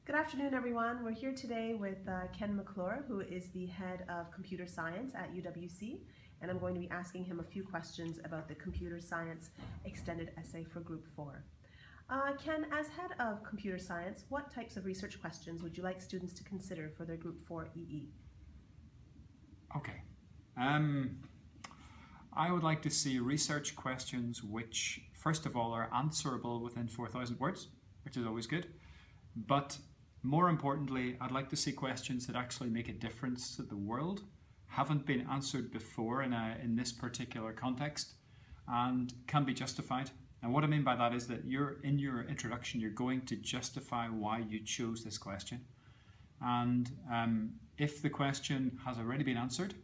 Good afternoon, everyone. We're here today with Ken McClure, who is the head of computer science at UWC, and I'm going to be asking him a few questions about the computer science extended essay for Group 4. Ken, as head of computer science, what types of research questions would you like students to consider for their Group 4 EE? Okay. I would like to see research questions which, first of all, are answerable within 4,000 words, which is always good. But more importantly, I'd like to see questions that actually make a difference to the world, haven't been answered before in this particular context, and can be justified. And what I mean by that is that in your introduction, you're going to justify why you chose this question. And if the question has already been answered,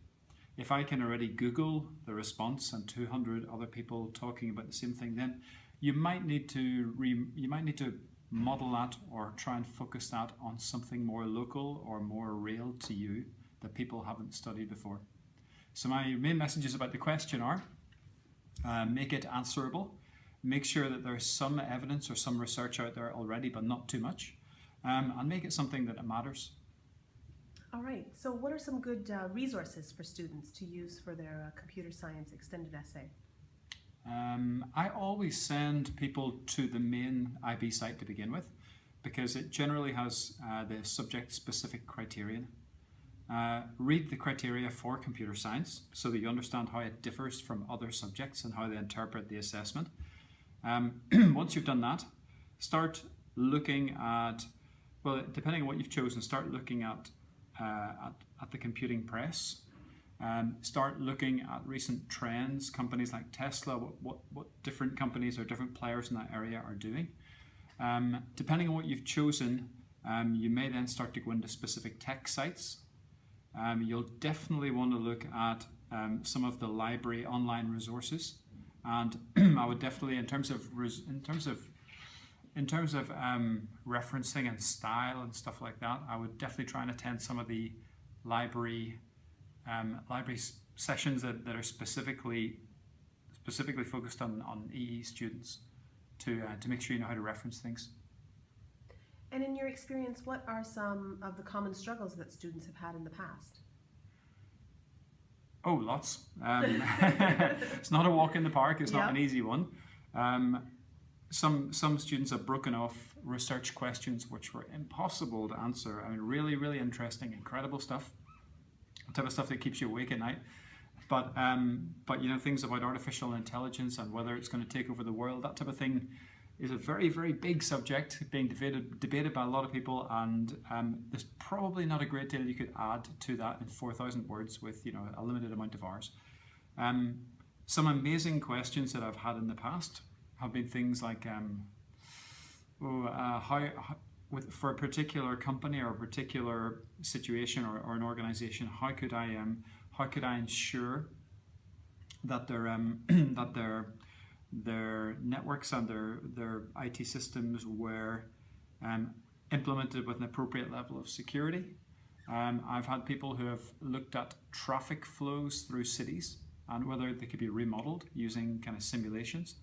if I can already Google the response and 200 other people talking about the same thing, then you might need to model that or try and focus that on something more local or more real to you that people haven't studied before. So my main messages about the question are make it answerable, make sure that there's some evidence or some research out there already, but not too much, and make it something that matters. All right, so what are some good resources for students to use for their computer science extended essay? I always send people to the main IB site to begin with, because it generally has the subject-specific criterion. Read the criteria for computer science so that you understand how it differs from other subjects and how they interpret the assessment. Once you've done that, start looking at, well, depending on what you've chosen, start looking at the computing press. Start looking at recent trends, companies like Tesla, what different companies or different players in that area are doing. Depending on what you've chosen, you may then start to go into specific tech sites. You'll definitely want to look at some of the library online resources, and I would definitely, in terms of referencing and style and stuff like that, I would definitely try and attend some of the library sessions that are specifically focused on EE students to make sure you know how to reference things. And in your experience, what are some of the common struggles that students have had in the past? Oh, lots. It's not a walk in the park. It's not an easy one. Some students have broken off research questions which were impossible to answer. I mean, really, really interesting, incredible stuff. The type of stuff that keeps you awake at night. But you know, things about artificial intelligence and whether it's going to take over the world, that type of thing is a very, very big subject being debated by a lot of people, and there's probably not a great deal you could add to that in 4,000 words with, you know, a limited amount of hours. Some amazing questions that I've had in the past have been things like for a particular company or a particular situation or an organization, how could I ensure that their networks and their IT systems were implemented with an appropriate level of security. I've had people who have looked at traffic flows through cities and whether they could be remodeled using kind of simulations.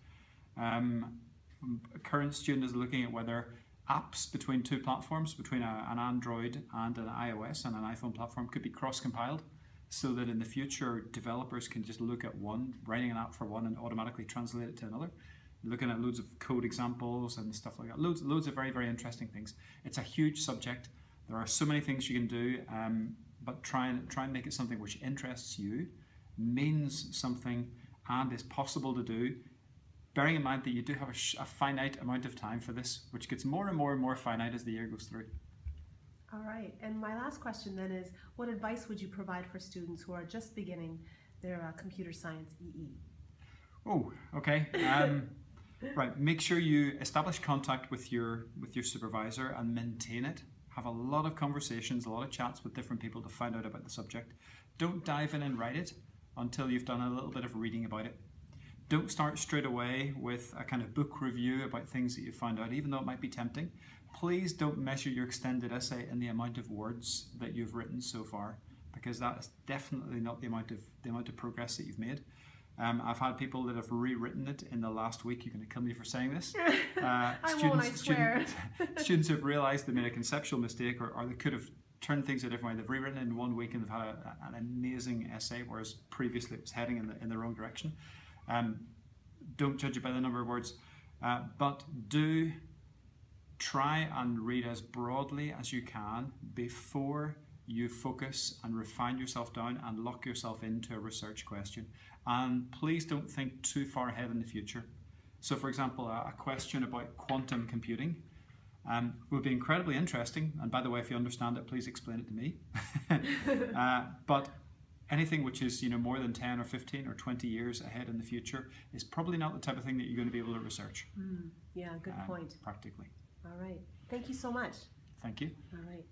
A current student is looking at whether apps between two platforms, between an Android and an iOS and an iPhone platform, could be cross-compiled so that in the future developers can just look at one, writing an app for one and automatically translate it to another. Looking at loads of code examples and stuff like that. Loads of very, very interesting things. It's a huge subject. There are so many things you can do, but try and make it something which interests you, means something, and is possible to do, bearing in mind that you do have a finite amount of time for this, which gets more and more and more finite as the year goes through. All right, and my last question then is, what advice would you provide for students who are just beginning their computer science EE? Oh, okay. Right, make sure you establish contact with your supervisor and maintain it. Have a lot of conversations, a lot of chats with different people to find out about the subject. Don't dive in and write it until you've done a little bit of reading about it. Don't start straight away with a kind of book review about things that you found out, even though it might be tempting. Please don't measure your extended essay in the amount of words that you've written so far, because that is definitely not the amount of progress that you've made. I've had people that have rewritten it in the last week. You're going to kill me for saying this. I won't, I swear. Students have realised they made a conceptual mistake, or they could have turned things a different way. They've rewritten it in 1 week and they've had an amazing essay, whereas previously it was heading in the wrong direction. Don't judge it by the number of words, but do try and read as broadly as you can before you focus and refine yourself down and lock yourself into a research question. And please don't think too far ahead in the future. So for example, a question about quantum computing would be incredibly interesting. And by the way, if you understand it, please explain it to me. But anything which is more than 10 or 15 or 20 years ahead in the future is probably not the type of thing that you're going to be able to research. Yeah, good point. Practically. All right. Thank you so much. Thank you. All right.